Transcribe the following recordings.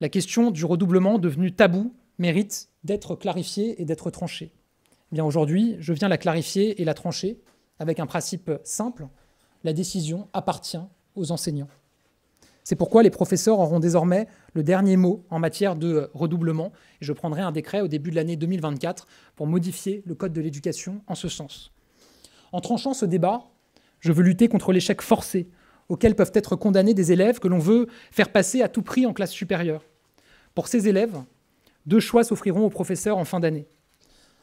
La question du redoublement, devenue tabou, mérite d'être clarifiée et d'être tranchée. Eh bien, aujourd'hui, je viens la clarifier et la trancher avec un principe simple: la décision appartient aux enseignants. C'est pourquoi les professeurs auront désormais le dernier mot en matière de redoublement. Et je prendrai un décret au début de l'année 2024 pour modifier le code de l'éducation en ce sens. En tranchant ce débat, je veux lutter contre l'échec forcé auquel peuvent être condamnés des élèves que l'on veut faire passer à tout prix en classe supérieure. Pour ces élèves, 2 choix s'offriront aux professeurs en fin d'année.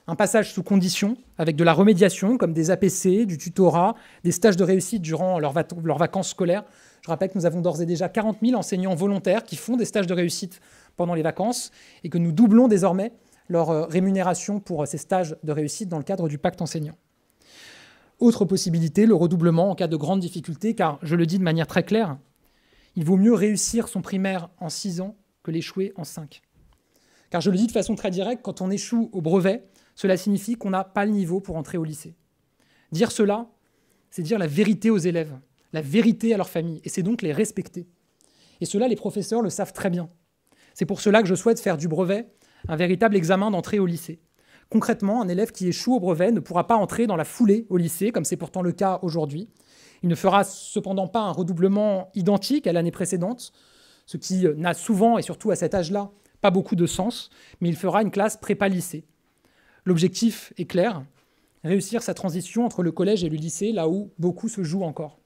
Un passage sous condition, avec de la remédiation, comme des APC, du tutorat, des stages de réussite durant leurs vacances scolaires. Je rappelle que nous avons d'ores et déjà 40 000 enseignants volontaires qui font des stages de réussite pendant les vacances et que nous doublons désormais leur rémunération pour ces stages de réussite dans le cadre du pacte enseignant. Autre possibilité, le redoublement en cas de grande difficulté, car je le dis de manière très claire, il vaut mieux réussir son primaire en 6 ans que l'échouer en 5. Car je le dis de façon très directe, quand on échoue au brevet, cela signifie qu'on n'a pas le niveau pour entrer au lycée. Dire cela, c'est dire la vérité aux élèves, la vérité à leurs familles, et c'est donc les respecter. Et cela, les professeurs le savent très bien. C'est pour cela que je souhaite faire du brevet un véritable examen d'entrée au lycée. Concrètement, un élève qui échoue au brevet ne pourra pas entrer dans la foulée au lycée, comme c'est pourtant le cas aujourd'hui. Il ne fera cependant pas un redoublement identique à l'année précédente, ce qui n'a souvent, et surtout à cet âge-là, pas beaucoup de sens, mais il fera une classe prépa-lycée. L'objectif est clair, réussir sa transition entre le collège et le lycée, là où beaucoup se joue encore.